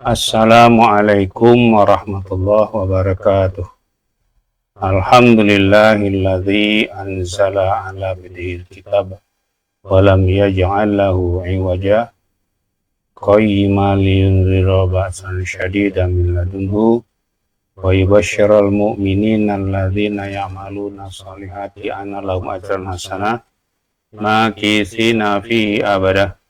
Assalamualaikum warahmatullahi wabarakatuh. Alhamdulillahilladzi anzala ala abdihil kitab wa lam yaj'al lahu 'iwaja qayyiman liyunzira ba'san syadidan min ladunhu wa yubashshiral mu'minina alladzina ya'maluna shalihati anna lahum ajran hasanah makitsina fihi abada.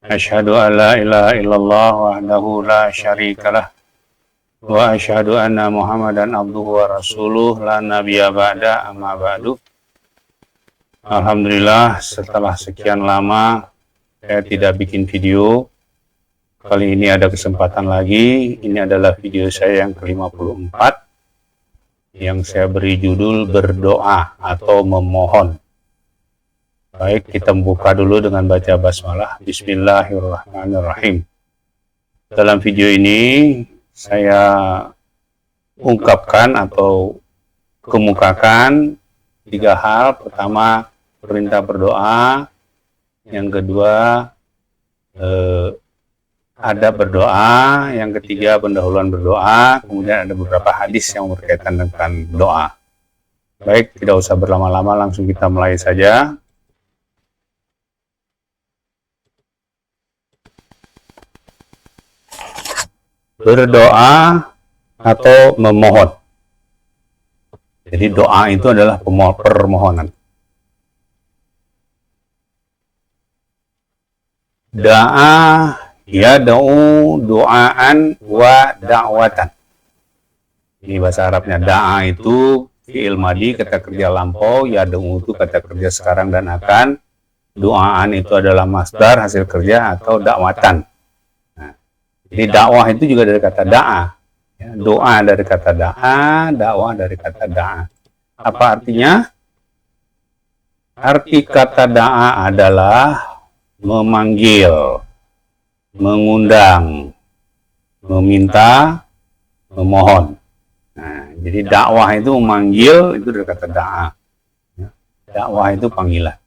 Asyhadu an la ilaha illallah wahdahu la syarikalah wa asyhadu anna Muhammadan abduhu wa rasuluh la nabiyya ba'da amma ba'du. Alhamdulillah, setelah sekian lama saya tidak bikin video. Kali ini ada kesempatan lagi. Ini adalah video saya yang ke-54 yang saya beri judul berdoa atau memohon. Baik, kita buka dulu dengan baca basmalah. Bismillahirrahmanirrahim. Dalam video ini saya ungkapkan atau kemukakan 3 hal. Pertama, perintah berdoa. Yang kedua, adab berdoa. Yang ketiga, pendahuluan berdoa. Kemudian ada beberapa hadis yang berkaitan dengan doa. Baik, tidak usah berlama-lama, langsung kita mulai saja. Berdoa atau memohon. Jadi doa itu adalah permohonan. Da'a yad'u du'aan wa da'watan. Ini bahasa Arabnya. Da'a itu fi'il madi, kata kerja lampau. Yad'u itu kata kerja sekarang dan akan. Du'aan itu adalah masdar hasil kerja atau dakwatan. Jadi dakwah itu juga dari kata da'a. Ya, doa dari kata da'a, dakwah dari kata da'a. Apa artinya? Arti kata da'a adalah memanggil, mengundang, meminta, memohon. Nah, jadi dakwah itu memanggil, itu dari kata da'a. Ya, dakwah itu panggilan.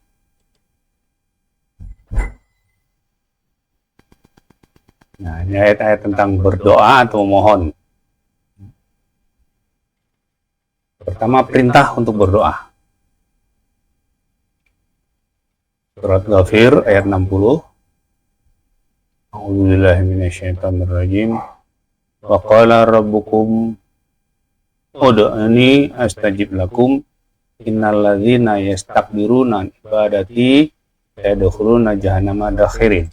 Nah, ini ayat-ayat tentang berdoa atau memohon. Pertama, perintah untuk berdoa. Surat Ghafir ayat 60. A'udzubillahi minasyaitonirrajim. Wa qala rabbukum ud'uni astajib lakum innal ladzina yastakbiruna an ibadati sayadkhuluna jahannama dakhirin.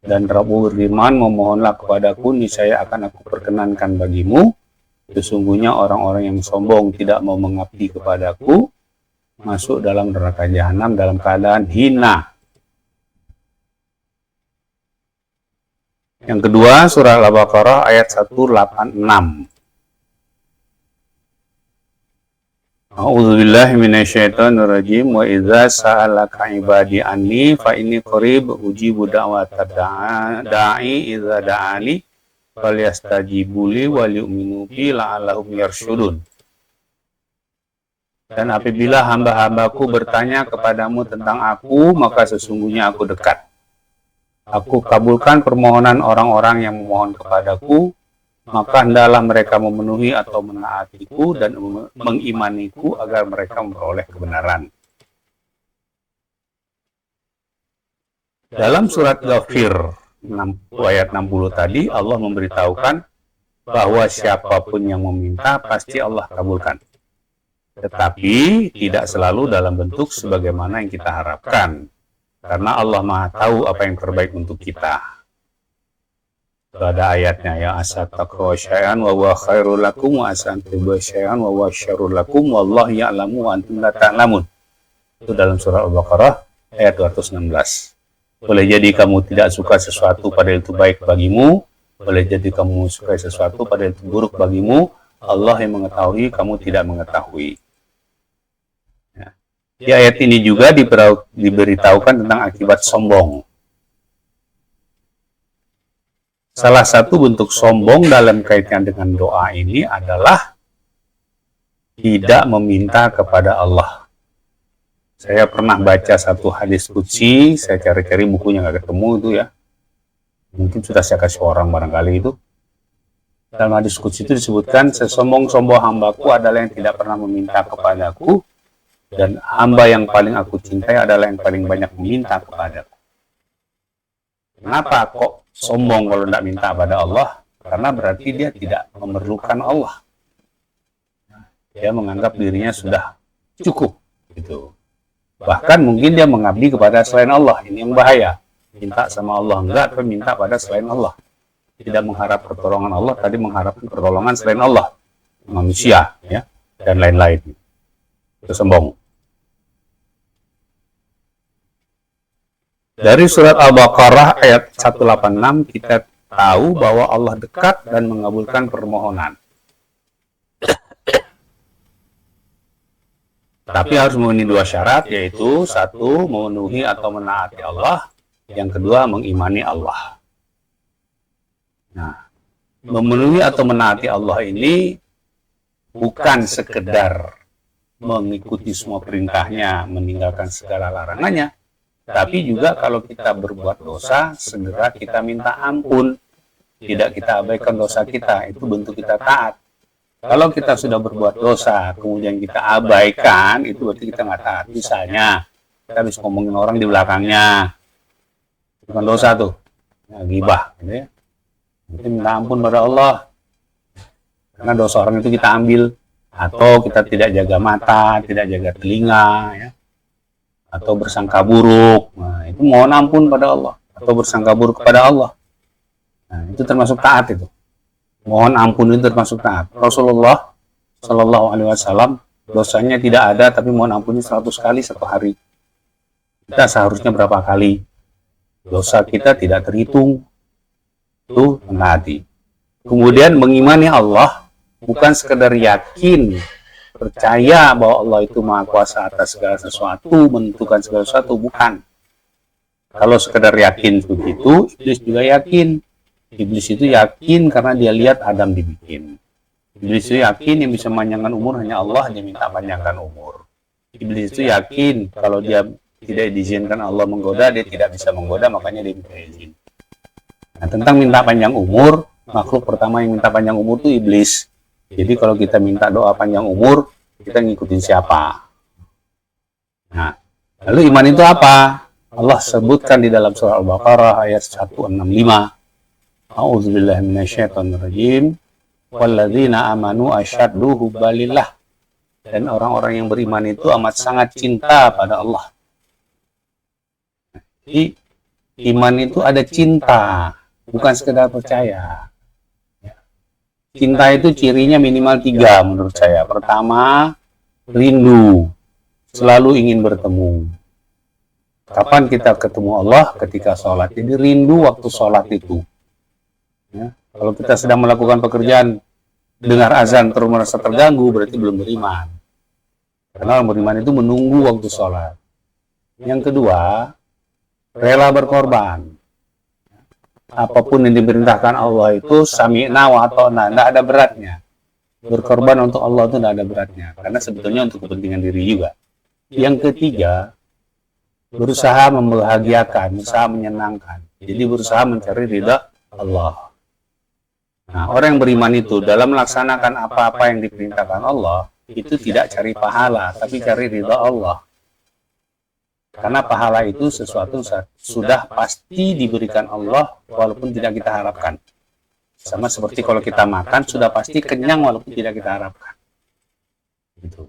Dan Rabu berfirman, memohonlah kepadaku, niscaya akan aku perkenankan bagimu. Sesungguhnya orang-orang yang sombong tidak mau mengabdi kepadaku, masuk dalam neraka jahanam dalam keadaan hina. Yang kedua, surah Al-Baqarah ayat 186. A'udzubillahi minasyaitonirrajim. Wa idza sa'alaka ibadi anni fa inni qarib ujibu da'watad da'i idza da'ani falyastajibu li wal yu'minu bi la'allahum yarsyudun. Dan apabila hamba-hambaku bertanya kepadamu tentang aku, maka sesungguhnya aku dekat. Aku kabulkan permohonan orang-orang yang memohon kepadaku, maka hendaklah mereka memenuhi atau menaatiku dan mengimaniku agar mereka memperoleh kebenaran. Dalam surat Ghafir ayat 60 tadi, Allah memberitahukan bahwa siapapun yang meminta pasti Allah kabulkan. Tetapi tidak selalu dalam bentuk sebagaimana yang kita harapkan. Karena Allah Maha tahu apa yang terbaik untuk kita. Itu ada ayatnya, ya asataqwa syai'an wa huwa khairul lakum wa asantubu syai'an wa huwa syarrul lakum wallahu ya'lamu wa antum la ta'lamun. Itu dalam surah Al-Baqarah ayat 216. Boleh jadi kamu tidak suka sesuatu padahal itu baik bagimu, boleh jadi kamu suka sesuatu padahal itu buruk bagimu. Allah yang mengetahui, kamu tidak mengetahui. Ya. Di ayat ini juga diberitahukan tentang akibat sombong. Salah satu bentuk sombong dalam kaitan dengan doa ini adalah tidak meminta kepada Allah. Saya pernah baca satu hadis qudsi, saya cari-cari bukunya nggak ketemu itu ya. Mungkin sudah saya kasih orang barangkali itu. Dalam hadis qudsi itu disebutkan, sesombong-sombong hambaku adalah yang tidak pernah meminta kepadaku, dan hamba yang paling aku cintai adalah yang paling banyak meminta kepadaku. Kenapa kok sombong kalau tidak minta pada Allah? Karena berarti dia tidak memerlukan Allah. Dia menganggap dirinya sudah cukup. Gitu. Bahkan mungkin dia mengabdi kepada selain Allah. Ini yang bahaya. Minta sama Allah enggak, tapi minta pada selain Allah. Tidak mengharap pertolongan Allah, tadi mengharapkan pertolongan selain Allah. Manusia, ya, dan lain-lain. Itu sombong. Dari surat Al-Baqarah ayat 186 kita tahu bahwa Allah dekat dan mengabulkan permohonan. Tapi harus memenuhi dua syarat, yaitu satu, memenuhi atau menaati Allah, yang kedua, mengimani Allah. Nah, memenuhi atau menaati Allah ini bukan sekedar mengikuti semua perintahnya, meninggalkan segala larangannya, tapi juga kalau kita berbuat dosa, segera kita minta ampun. Tidak kita abaikan dosa kita, itu bentuk kita taat. Kalau kita sudah berbuat dosa, kemudian kita abaikan, itu berarti kita nggak taat. Misalnya, kita habis ngomongin orang di belakangnya, bukan dosa tuh, ya, ghibah, gitu ya. Kita minta ampun pada Allah, karena dosa orang itu kita ambil. Atau kita tidak jaga mata, tidak jaga telinga, ya. Atau bersangka buruk, nah, itu mohon ampun pada Allah. Atau bersangka buruk kepada Allah, nah, itu termasuk taat itu. Mohon ampun itu termasuk taat. Rasulullah Shallallahu Alaihi Wasallam dosanya tidak ada, tapi mohon ampunnya 100 kali satu hari. Kita seharusnya berapa kali? Dosa kita tidak terhitung. Itu menaati. Kemudian mengimani Allah bukan sekedar yakin, percaya bahwa Allah itu maha kuasa atas segala sesuatu, menentukan segala sesuatu, bukan. Kalau sekedar yakin begitu, Iblis juga yakin. Iblis itu yakin karena dia lihat Adam dibikin. Iblis itu yakin yang bisa memanjangkan umur hanya Allah, dia minta panjangkan umur. Iblis itu yakin kalau dia tidak diizinkan Allah menggoda, dia tidak bisa menggoda, makanya dia minta izin. Nah, tentang minta panjang umur, makhluk pertama yang minta panjang umur itu iblis. Jadi kalau kita minta doa panjang umur, kita ngikutin siapa? Nah, lalu iman itu apa? Allah sebutkan di dalam surah Al-Baqarah ayat 165. A'udzubillahi minasyaitonirrajim. Walladzina amanu asyaddu hubbalillah. Dan orang-orang yang beriman itu amat sangat cinta pada Allah. Jadi iman itu ada cinta, bukan sekedar percaya. Cinta itu cirinya minimal 3 menurut saya. Pertama, rindu, selalu ingin bertemu. Kapan kita ketemu Allah? Ketika sholat. Jadi rindu waktu sholat itu. Ya, kalau kita sedang melakukan pekerjaan, dengar azan terus merasa terganggu, berarti belum beriman. Karena orang beriman itu menunggu waktu sholat. Yang kedua, rela berkorban. Apapun yang diperintahkan Allah itu sami'na wa ata'na, tidak ada beratnya. Berkorban untuk Allah itu tidak ada beratnya, karena sebetulnya untuk kepentingan diri juga. Yang ketiga, berusaha membahagiakan, berusaha menyenangkan. Jadi berusaha mencari ridha Allah. Nah, orang yang beriman itu dalam melaksanakan apa-apa yang diperintahkan Allah, itu tidak cari pahala, tapi cari ridha Allah. Karena pahala itu sesuatu sudah pasti diberikan Allah walaupun tidak kita harapkan. Sama seperti kalau kita makan, sudah pasti kenyang walaupun tidak kita harapkan. Gitu.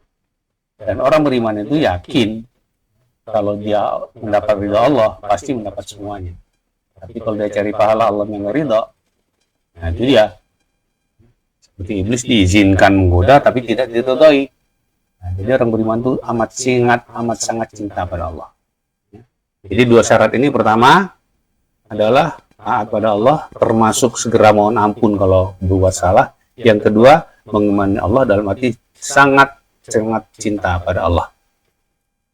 Dan orang beriman itu yakin kalau dia mendapat ridha Allah, pasti mendapat semuanya. Tapi kalau dia cari pahala Allah yang ridha, nah itu dia. Seperti iblis diizinkan menggoda tapi tidak diridhoi. Nah, jadi orang beriman itu amat sangat cinta pada Allah. Jadi 2 syarat ini, pertama adalah taat pada Allah, termasuk segera mohon ampun kalau berbuat salah. Yang kedua, mengimani Allah dalam arti sangat cinta pada Allah.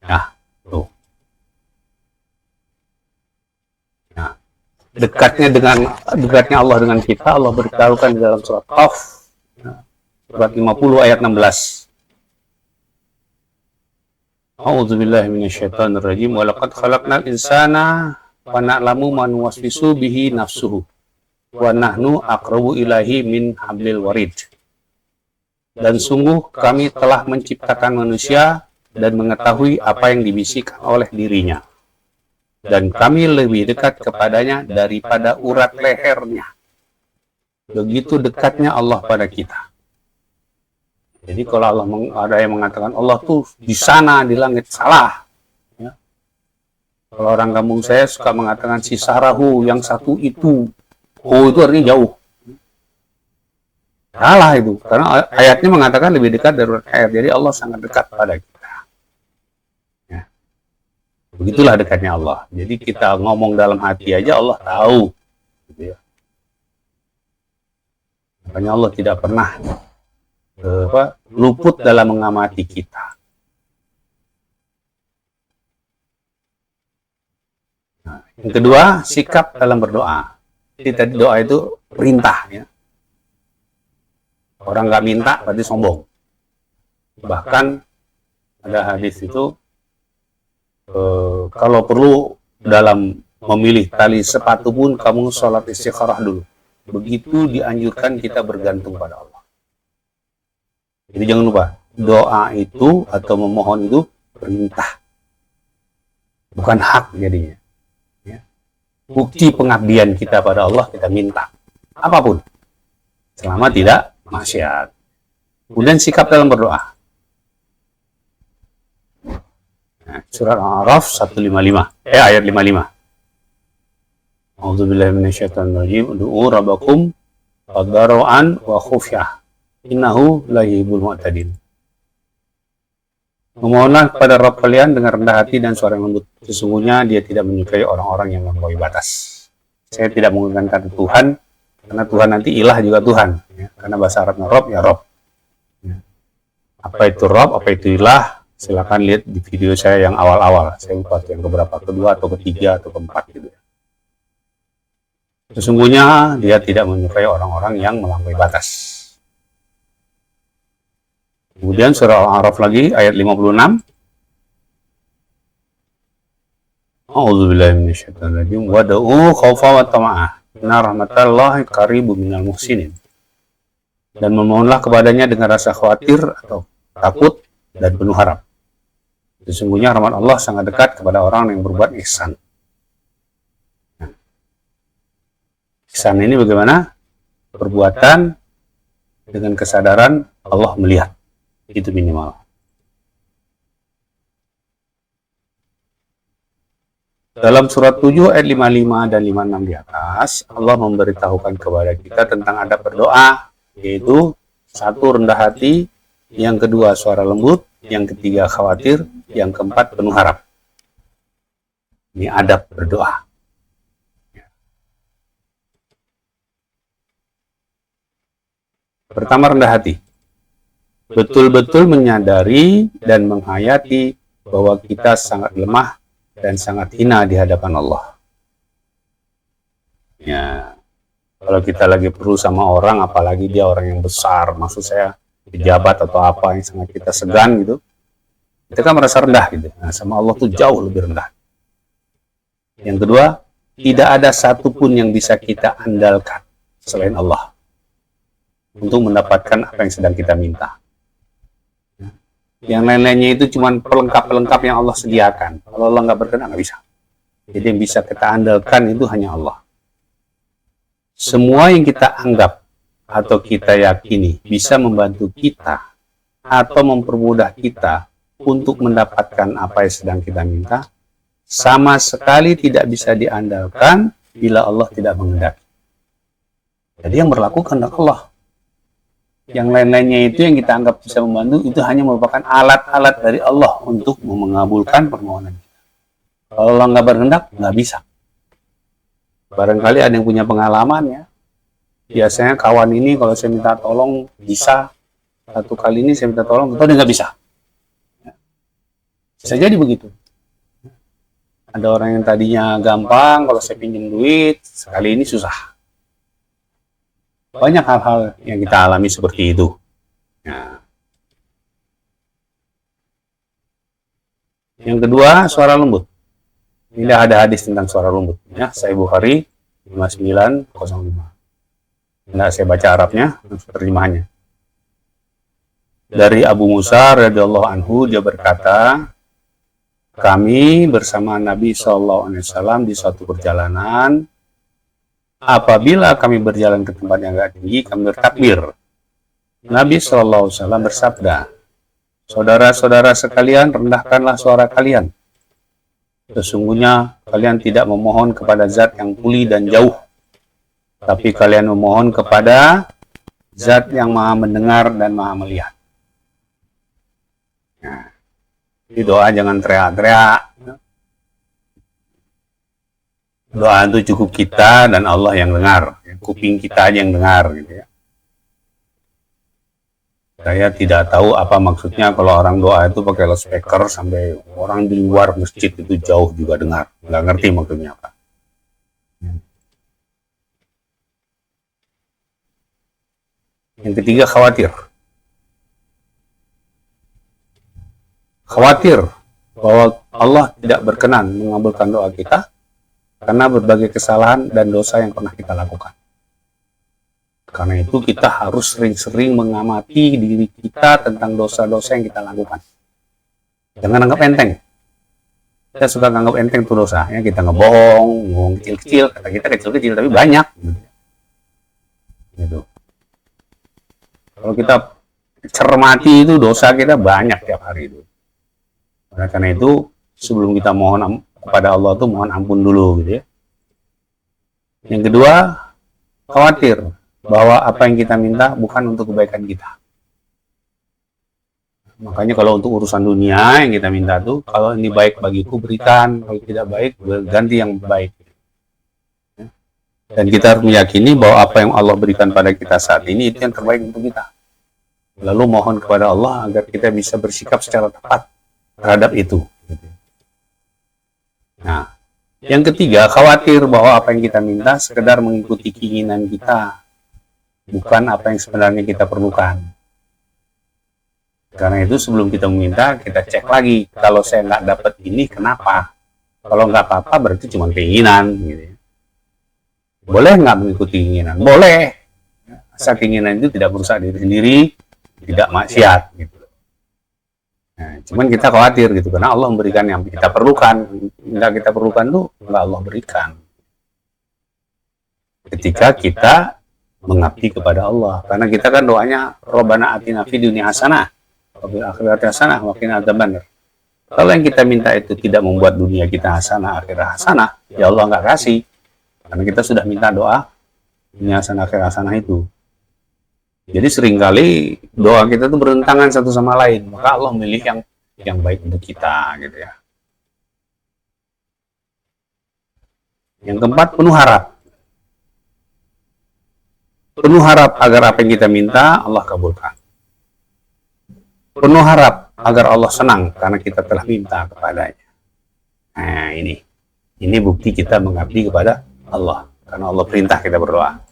Nah, tuh. Nah, dekatnya Allah dengan kita, Allah beritahukan di dalam surat Qaf, surat 50 ayat 16. A'udzubillahi minasyaitonirrajim. Wa laqad khalaqnal insana wa na'lamu man waswisu bihi nafsuhu wa nahnu aqrabu ilahi min hablil warid. Dan sungguh kami telah menciptakan manusia dan mengetahui apa yang dibisikkan oleh dirinya. Dan kami lebih dekat kepadanya daripada urat lehernya. Begitu dekatnya Allah pada kita. Jadi kalau Allah ada yang mengatakan Allah tuh di sana di langit, salah. Ya. Kalau orang kampung saya suka mengatakan si Sarahu yang satu itu, oh itu artinya jauh. Salah itu, karena ayatnya mengatakan lebih dekat dari urat leher. Jadi Allah sangat dekat pada kita. Ya. Begitulah dekatnya Allah. Jadi kita ngomong dalam hati aja Allah tahu. Gitu ya. Makanya Allah tidak pernah luput dalam mengamati kita. Nah, yang kedua, sikap dalam berdoa. Jadi tadi doa itu perintah. Ya. Orang nggak minta berarti sombong. Bahkan ada hadis itu kalau perlu dalam memilih tali sepatu pun kamu sholat istikharah dulu. Begitu dianjurkan kita bergantung pada Allah. Jadi jangan lupa, doa itu atau memohon itu perintah. Bukan hak jadinya. Ya. Bukti pengabdian kita pada Allah kita minta. Apapun. Selama tidak maksiat. Kemudian sikap dalam berdoa. Nah, surat Al-A'raf 155. Ayat 55. A'udzubillahi minasyaitonirrajim. Ud'u rabbakum tadarruan wa khufyah. Innahu la yuhibbul mu'tadin. Memohonlah kepada Rabb kalian dengan rendah hati dan suara yang lembut. Sesungguhnya dia tidak menyukai orang-orang yang melampaui batas. Saya tidak menggunakan kata Tuhan, karena Tuhan nanti ilah juga Tuhan. Ya. Karena bahasa Arabnya Rob, ya Rob. Ya. Apa itu Rob, apa itu ilah? Silakan lihat di video saya yang awal-awal. Saya lupa yang keberapa, kedua atau ketiga atau keempat gitu. Sesungguhnya dia tidak menyukai orang-orang yang melampaui batas. Kemudian surah Al-A'raf lagi ayat 56. A'udzubillahi minasyaitonirrajim. Wad'u khaufa wa tama'ah. Inna rahmatallahi qaribun minal muhsinin. Dan memohonlah kepadanya dengan rasa khawatir atau takut dan penuh harap. Sesungguhnya rahmat Allah sangat dekat kepada orang yang berbuat ihsan. Nah, ihsan ini bagaimana? Perbuatan dengan kesadaran Allah melihat. Itu minimal. Dalam surat 7 ayat 55 dan 56 di atas, Allah memberitahukan kepada kita tentang adab berdoa, yaitu satu, rendah hati, yang kedua suara lembut, yang ketiga khawatir, yang keempat penuh harap. Ini adab berdoa. Pertama, rendah hati. Betul-betul menyadari dan menghayati bahwa kita sangat lemah dan sangat hina di hadapan Allah. Ya, kalau kita lagi perlu sama orang, apalagi dia orang yang besar, maksud saya pejabat atau apa yang sangat kita segan gitu, kita kan merasa rendah gitu. Nah, sama Allah tuh jauh lebih rendah. Yang kedua, tidak ada satupun yang bisa kita andalkan selain Allah untuk mendapatkan apa yang sedang kita minta. Yang lain-lainnya itu cuma pelengkap-pelengkap yang Allah sediakan. Kalau Allah nggak berkenan, nggak bisa. Jadi yang bisa kita andalkan itu hanya Allah. Semua yang kita anggap atau kita yakini bisa membantu kita atau mempermudah kita untuk mendapatkan apa yang sedang kita minta, sama sekali tidak bisa diandalkan bila Allah tidak menghendaki. Jadi yang berlaku kehendak Allah. Yang lain-lainnya itu yang kita anggap bisa membantu, itu hanya merupakan alat-alat dari Allah untuk mengabulkan permohonan kita. Kalau Allah nggak berkehendak, nggak bisa. Barangkali ada yang punya pengalaman ya. Biasanya kawan ini kalau saya minta tolong bisa. Satu kali ini saya minta tolong, betul dia nggak bisa. Bisa jadi begitu. Ada orang yang tadinya gampang, kalau saya pinjam duit, sekali ini susah. Banyak hal-hal yang kita alami seperti itu. Nah. Yang kedua, suara lembut. Ini ada hadis tentang suara lembut. Ya, Sahih Bukhari 5905. Nah, saya baca Arabnya, terjemahannya. Dari Abu Musa radhiyallahu anhu, dia berkata, kami bersama Nabi SAW di suatu perjalanan. Apabila kami berjalan ke tempat yang agak tinggi, kami bertakbir. Nabi SAW bersabda, saudara-saudara sekalian, rendahkanlah suara kalian. Sesungguhnya kalian tidak memohon kepada zat yang tuli dan jauh, tapi kalian memohon kepada zat yang maha mendengar dan maha melihat. Nah, di doa jangan teriak-teriak. Doa itu cukup kita dan Allah yang dengar. Kuping kita aja yang dengar, gitu ya. Saya tidak tahu apa maksudnya kalau orang doa itu pakai loudspeaker sampai orang di luar masjid itu jauh juga dengar. Nggak ngerti maksudnya apa. Yang ketiga, khawatir. Khawatir bahwa Allah tidak berkenan mengabulkan doa kita karena berbagai kesalahan dan dosa yang pernah kita lakukan. Karena itu kita harus sering-sering mengamati diri kita tentang dosa-dosa yang kita lakukan. Jangan anggap enteng. Kita suka anggap enteng itu dosa. Ya, kita ngebohong kecil-kecil. Kata kita kecil-kecil tapi banyak. Gitu. Kalau kita cermati itu dosa kita banyak tiap hari itu. Karena itu sebelum kita mohon kepada Allah itu mohon ampun dulu gitu ya. Yang kedua, khawatir bahwa apa yang kita minta bukan untuk kebaikan kita. Makanya kalau untuk urusan dunia yang kita minta tuh, kalau ini baik bagiku berikan, kalau tidak baik ganti yang baik. Dan kita harus meyakini bahwa apa yang Allah berikan pada kita saat ini itu yang terbaik untuk kita. Lalu mohon kepada Allah agar kita bisa bersikap secara tepat terhadap itu. Nah, yang ketiga, khawatir bahwa apa yang kita minta sekedar mengikuti keinginan kita, bukan apa yang sebenarnya kita perlukan. Karena itu sebelum kita meminta, kita cek lagi. Kalau saya nggak dapat ini, kenapa? Kalau nggak apa-apa, berarti cuma keinginan. Gitu. Boleh nggak mengikuti keinginan? Boleh. Asal keinginan itu tidak merusak diri sendiri, tidak maksiat. Gitu. Nah, cuman kita khawatir gitu, karena Allah memberikan yang kita perlukan. Nggak kita perlukan tuh, nggak Allah berikan. Ketika kita mengabdi kepada Allah, karena kita kan doanya Rabbana atina fid dunya hasanah wa fil akhirati hasanah wa qina adzabannar. Kalau yang kita minta itu tidak membuat dunia kita hasanah, akhirat hasanah, ya Allah nggak kasih. Karena kita sudah minta doa dunia hasanah, akhirat hasanah itu. Jadi seringkali doa kita itu bertentangan satu sama lain, maka Allah memilih yang baik untuk kita, gitu ya. Yang keempat, penuh harap. Penuh harap agar apa yang kita minta Allah kabulkan. Penuh harap agar Allah senang karena kita telah minta kepadanya. Nah, ini bukti kita mengabdi kepada Allah karena Allah perintah kita berdoa.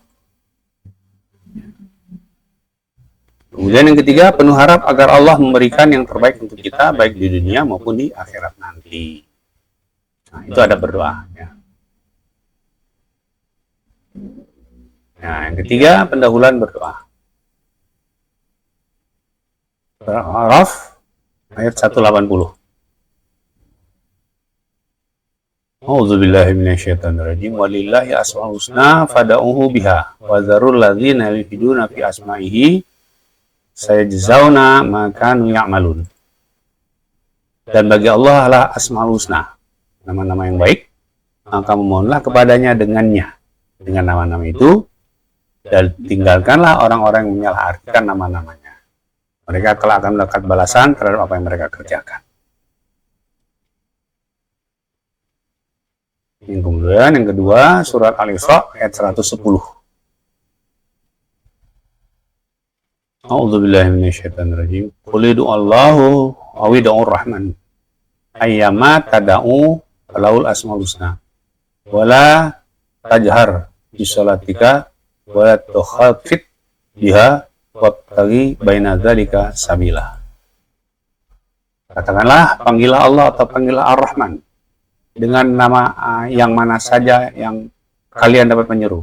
Kemudian yang ketiga, penuh harap agar Allah memberikan yang terbaik untuk kita baik di dunia maupun di akhirat nanti. Nah, itu ada berdoa. Ya. Nah, yang ketiga, pendahuluan berdoa. Al-A'raf ayat 180. A'udzubillahi minasyaitonirrajim. Walillahi asmaul husna fad'uhu biha wa dzarul ladzina yulhiduna fi asma'ihi sayajzauna ma kanu ya'malun. Dan bagi Allah lah asmaul husna, nama-nama yang baik, maka memohonlah kepadanya dengannya, dengan nama-nama itu. Dan tinggalkanlah orang-orang yang menyalahartikan nama-namanya. Mereka kelak akan mendapat balasan terhadap apa yang mereka kerjakan. Yang kemudian, yang kedua, surat Al-Isra ayat 110. A'udzubillahi minasyaitonirrajim. Qul Allahu aw ud'ur rahman. Ayyama tad'u falahul asmaul husna. Wala tajhar bi shalatika wa tukhafit biha wabtaghi baina dzalika sabila. Katakanlah, panggillah Allah atau panggillah Ar-Rahman. dengan nama yang mana saja yang kalian dapat menyeru,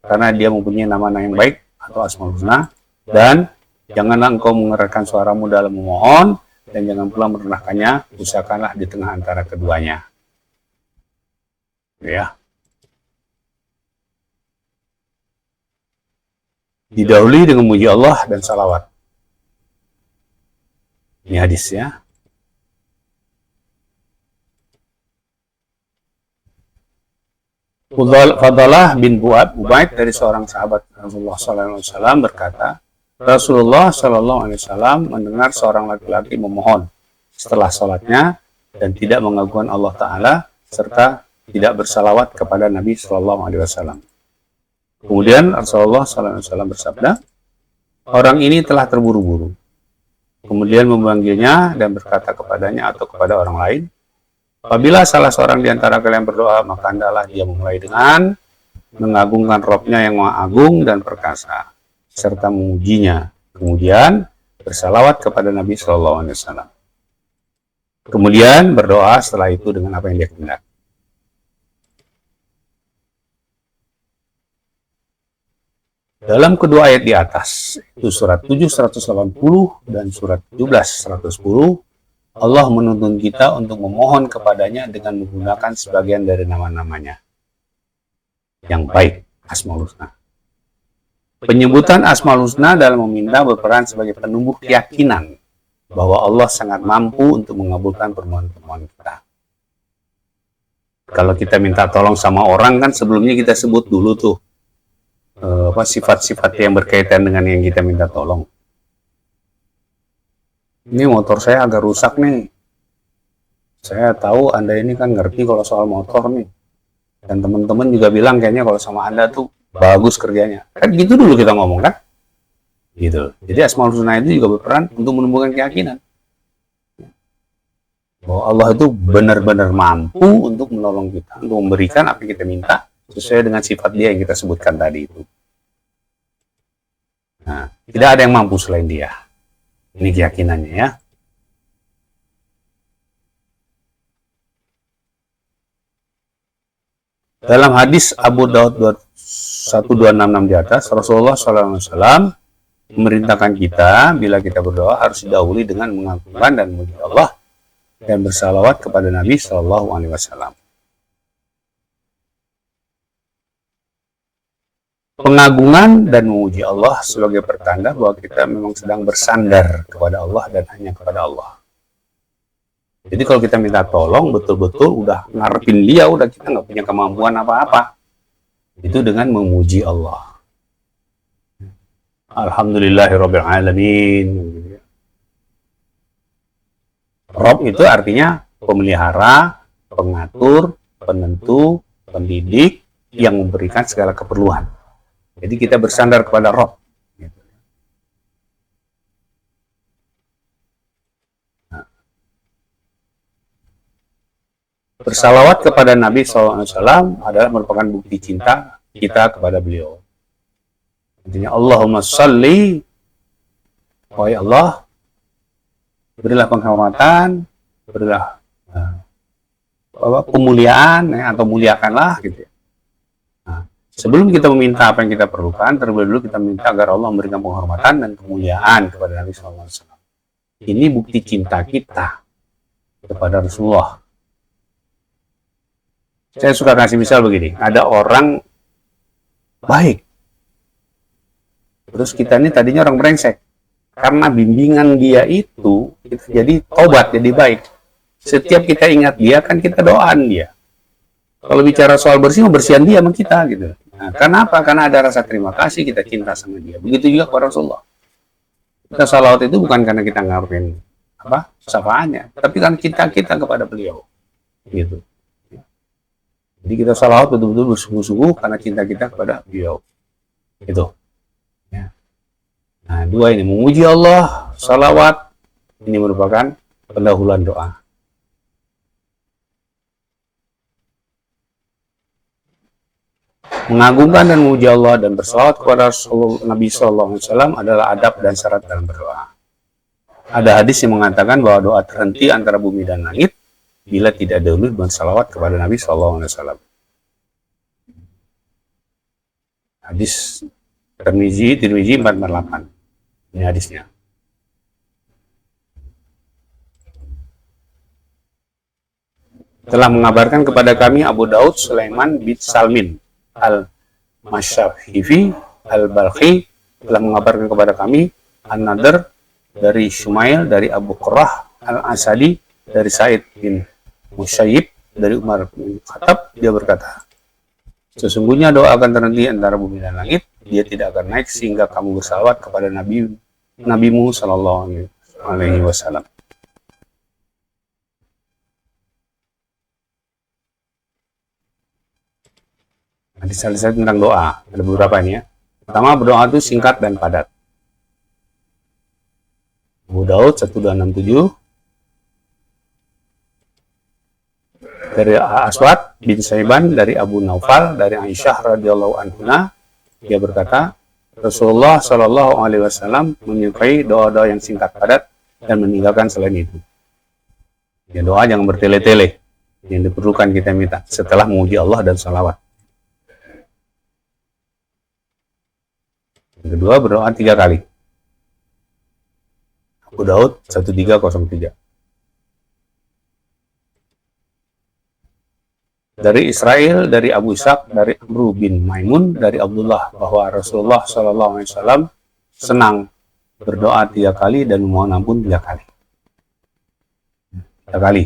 karena dia mempunyai nama-nama yang baik atau Asmaul Husna. Dan janganlah engkau mengeraskan suaramu dalam memohon, dan jangan pula merendahkannya, usahakanlah di tengah antara keduanya. Ya. Didahului dengan memuji Allah dan salawat. Ini hadis ya. Fadalah bin Ubaid dari seorang sahabat Rasulullah SAW berkata, Rasulullah SAW mendengar seorang laki-laki memohon setelah sholatnya dan tidak mengagungkan Allah Ta'ala serta tidak bersalawat kepada Nabi SAW. Kemudian Rasulullah SAW bersabda, orang ini telah terburu-buru. Kemudian memanggilnya dan berkata kepadanya atau kepada orang lain, apabila salah seorang di antara kalian berdoa, maka hendaklah dia memulai dengan mengagungkan Rabb-Nya yang Maha Agung dan perkasa, serta memujinya. Kemudian bersalawat kepada Nabi SAW. Kemudian berdoa setelah itu dengan apa yang dia kehendaki. Dalam kedua ayat di atas, itu surat 7 180 dan surat 17 110, Allah menuntun kita untuk memohon kepadanya dengan menggunakan sebagian dari nama-namanya yang baik, Asmaul Husna. Penyebutan Asmaul Husna dalam meminta berperan sebagai penumbuh keyakinan bahwa Allah sangat mampu untuk mengabulkan permohonan-permohonan kita. Kalau kita minta tolong sama orang kan sebelumnya kita sebut dulu tuh sifat-sifat yang berkaitan dengan yang kita minta tolong. Ini motor saya agak rusak nih. Saya tahu Anda ini kan ngerti kalau soal motor nih. Dan teman-teman juga bilang kayaknya kalau sama Anda tuh bagus kerjanya. Kan gitu dulu kita ngomong kan? Gitu. Jadi Asmaul Husna itu juga berperan untuk menumbuhkan keyakinan bahwa Allah itu benar-benar mampu untuk menolong kita, untuk memberikan apa yang kita minta sesuai dengan sifat dia yang kita sebutkan tadi itu. Nah, tidak ada yang mampu selain dia. Ini keyakinannya ya. Dalam hadis Abu Daud 1266 di atas, Rasulullah SAW memerintahkan kita bila kita berdoa harus didahului dengan mengagungkan dan memuji Allah dan bersalawat kepada Nabi SAW. Pengagungan dan memuji Allah sebagai pertanda bahwa kita memang sedang bersandar kepada Allah dan hanya kepada Allah. Jadi kalau kita minta tolong betul-betul udah ngarepin dia, udah kita nggak punya kemampuan apa-apa, itu dengan memuji Allah. Alhamdulillahirabbil alamin. Rabb itu artinya pemelihara, pengatur, penentu, pendidik yang memberikan segala keperluan. Jadi kita bersandar kepada Rabb. Bersalawat kepada Nabi SAW adalah merupakan bukti cinta kita kepada beliau. Artinya Allahumma salli, wahai Allah, berilah penghormatan, berilah pemuliaan, atau muliakanlah gitu ya. Sebelum kita meminta apa yang kita perlukan, terlebih dulu kita minta agar Allah memberikan penghormatan dan kemuliaan kepada Nabi SAW. Ini bukti cinta kita kepada Rasulullah. Saya suka kasih misal begini, ada orang baik, terus kita ini tadinya orang brengsek. Karena bimbingan dia itu, kita jadi tobat, jadi baik. Setiap kita ingat dia, kan kita doaan dia. Kalau bicara soal bersih, bersihan dia sama kita gitu. Nah, kenapa? Karena ada rasa terima kasih, kita cinta sama dia. Begitu juga kepada Rasulullah. Kita salawat itu bukan karena kita ngarepin syafaatnya, tapi karena cinta kita kepada beliau. Gitu. Jadi kita salawat betul-betul bersungguh-sungguh karena cinta kita kepada beliau. Itu. Ya. Nah, dua ini, memuji Allah, salawat, ini merupakan pendahuluan doa. Mengagungkan dan memuji Allah dan bersalawat kepada Nabi SAW adalah adab dan syarat dalam berdoa. Ada hadis yang mengatakan bahwa doa terhenti antara bumi dan langit bila tidak dahulu bersalawat kepada Nabi SAW. Hadis Tirmizi 448. Ini hadisnya. Telah mengabarkan kepada kami Abu Daud Sulaiman bin Salmin Al-Masyafifi Al-Balkhi telah mengabarkan kepada kami An-Nadr dari Shumail dari Abu Qurrah Al-Asadi dari Sa'id bin Musayyib dari Umar bin Khattab, dia berkata, sesungguhnya doa akan terhenti antara bumi dan langit, dia tidak akan naik sehingga kamu bersalawat kepada Nabimu Sallallahu Alaihi Wasallam. Hadis-hadis tentang doa, ada beberapa ini ya. Pertama, berdoa itu singkat dan padat. Abu Daud 1267 dari Aswad bin Saiban dari Abu Naufal dari Aisyah radhiyallahu anha, dia berkata, Rasulullah Shallallahu Alaihi Wasallam menyukai doa-doa yang singkat padat dan meninggalkan selain itu. Ya, doa jangan bertele-tele, yang diperlukan kita minta setelah memuji Allah dan salawat. Yang kedua, berdoa 3 kali. Abu Daud 1303. Dari Israel, dari Abu Ishaq, dari Amru bin Maimun, dari Abdullah, bahwa Rasulullah SAW senang berdoa 3 kali dan memohon ampun 3 kali. 3 kali.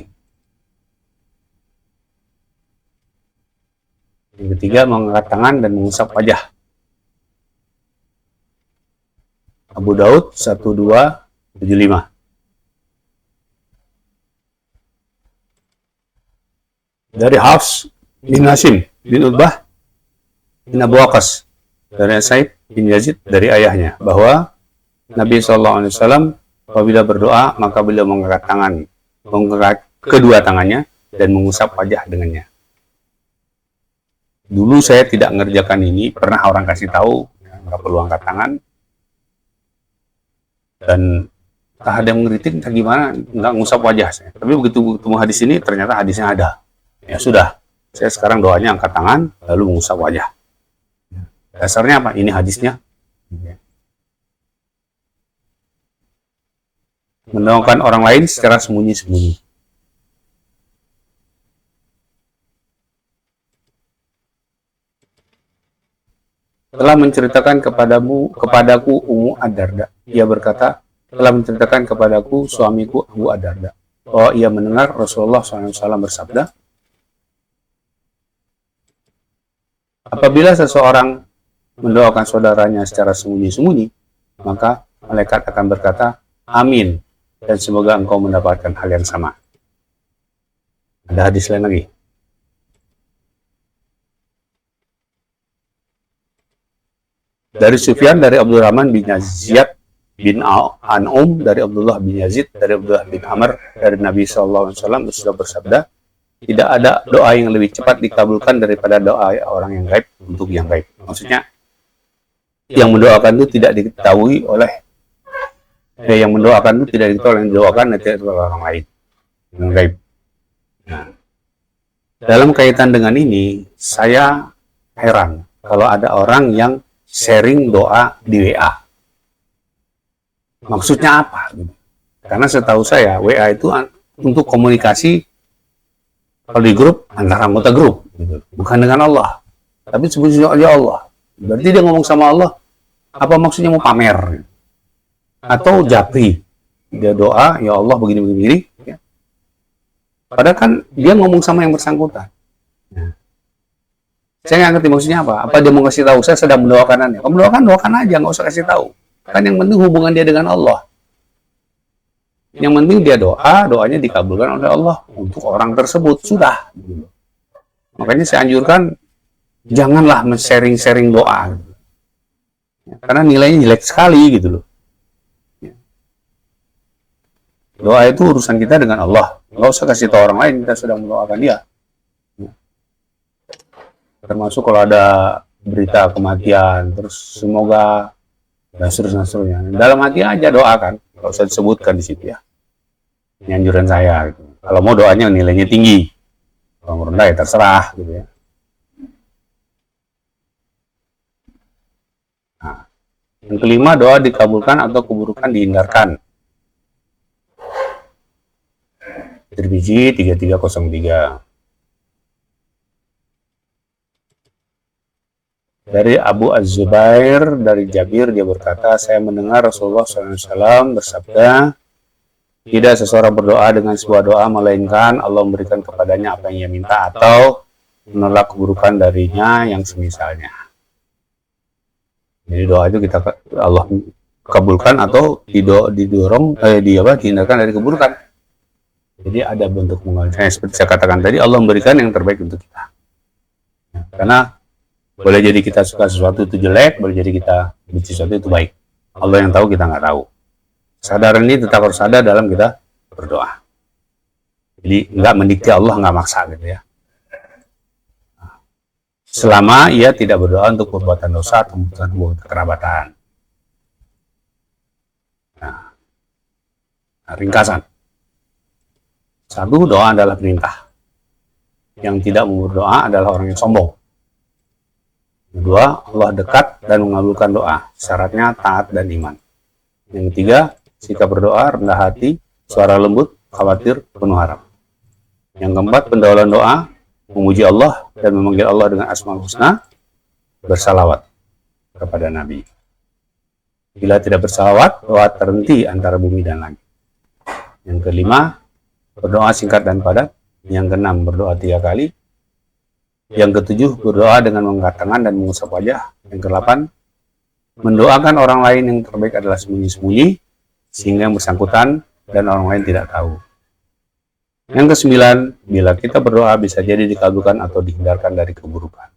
Yang ketiga, mengangkat tangan dan mengusap wajah. Abu Daud 1275. Dari Hafs bin Hasim bin Utbah bin Abu Waqqas dari Sa'id bin Yazid dari ayahnya bahwa Nabi SAW apabila berdoa maka beliau mengangkat tangan, mengangkat kedua tangannya dan mengusap wajah dengannya. Dulu saya tidak mengerjakan ini, pernah orang kasih tahu nggak perlu angkat tangan. Dan tak ada yang mengkritik, entah gimana, nggak ngusap wajah saya. Tapi begitu ketemu hadis ini, ternyata hadisnya ada. Ya sudah, saya sekarang doanya angkat tangan, lalu mengusap wajah. Dasarnya apa? Ini hadisnya. Mendoakan orang lain secara sembunyi-sembunyi. Telah menceritakan kepadaku Ummu Ad-Darda. Ia berkata, telah menceritakan kepadaku suamiku Abu Ad-Darda bahwa ia mendengar Rasulullah SAW bersabda, apabila seseorang mendoakan saudaranya secara sembunyi-sembunyi, maka malaikat akan berkata, amin, dan semoga engkau mendapatkan hal yang sama. Ada hadis lain lagi. Dari Sufyan, dari Abdurrahman bin Ziyad bin An'um, dari Abdullah bin Yazid, dari Abdullah bin Amr, dari Nabi SAW sudah bersabda, tidak ada doa yang lebih cepat dikabulkan daripada doa orang yang gaib untuk yang gaib. Maksudnya, yang mendoakan itu tidak diketahui oleh yang mendoakan itu tidak diketahui oleh yang mendoakan nanti oleh orang lain yang gaib. Nah, dalam kaitan dengan ini, saya heran kalau ada orang yang sharing doa di WA. Maksudnya apa? Karena setahu saya WA itu untuk komunikasi kalau di grup antara anggota grup, bukan dengan Allah. Tapi sebetulnya Allah. Berarti dia ngomong sama Allah. Apa maksudnya mau pamer? Atau japri? Dia doa, ya Allah begini-begini. Ya. Padahal kan dia ngomong sama yang bersangkutan. Ya. Saya nggak ngerti maksudnya apa. Apa dia mau kasih tahu? Saya sedang mendoakannya. Kalau mendoakan, doakan aja, nggak usah kasih tahu. Kan yang penting hubungan dia dengan Allah. Yang penting dia doa, doanya dikabulkan oleh Allah untuk orang tersebut. Sudah. Makanya saya anjurkan, janganlah men-sharing doa. Karena nilainya jelek sekali gitu loh. Doa itu urusan kita dengan Allah. Nggak usah kasih tahu orang lain, kita sedang mendoakan dia. Termasuk kalau ada berita kematian, terus semoga dan seterusnya. Dalam hati aja doakan, nggak usah disebutkan di situ ya. Ini anjuran saya. Gitu. Kalau mau doanya nilainya tinggi, kalau mau rendah ya terserah gitu ya. Nah, yang kelima, doa dikabulkan atau keburukan dihindarkan. Tirmizi 3303. Dari Abu Az-Zubair, dari Jabir, dia berkata, saya mendengar Rasulullah SAW bersabda, tidak seseorang berdoa dengan sebuah doa, melainkan Allah memberikan kepadanya apa yang ia minta, atau menolak keburukan darinya yang semisalnya. Jadi doa itu kita Allah kabulkan atau dihindarkan dari keburukan. Jadi ada bentuk mengalir. Seperti saya katakan tadi, Allah memberikan yang terbaik untuk kita. Karena boleh jadi kita suka sesuatu itu jelek, boleh jadi kita benci sesuatu itu baik. Allah yang tahu, kita nggak tahu. Kesadaran ini tetap harus ada dalam kita berdoa. Jadi nggak mendikte Allah, nggak maksa gitu ya. Selama ia tidak berdoa untuk perbuatan dosa atau perbuatan kekerabatan. Nah, ringkasan. Satu, doa adalah perintah. Yang tidak mau berdoa adalah orang yang sombong. Kedua, Allah dekat dan mengabulkan doa. Syaratnya taat dan iman. Yang ketiga, sikap berdoa, rendah hati, suara lembut, khawatir, penuh harap. Yang keempat, pendahuluan doa, memuji Allah dan memanggil Allah dengan asmaul husna, bersalawat kepada Nabi. Bila tidak bersalawat, doa terhenti antara bumi dan langit. Yang kelima, berdoa singkat dan padat. Yang keenam, berdoa 3 kali. Yang ketujuh, berdoa dengan mengangkat tangan dan mengusap wajah. Yang kedelapan, mendoakan orang lain yang terbaik adalah sembunyi-sembunyi, sehingga yang bersangkutan dan orang lain tidak tahu. Yang kesembilan, bila kita berdoa bisa jadi dikabulkan atau dihindarkan dari keburukan.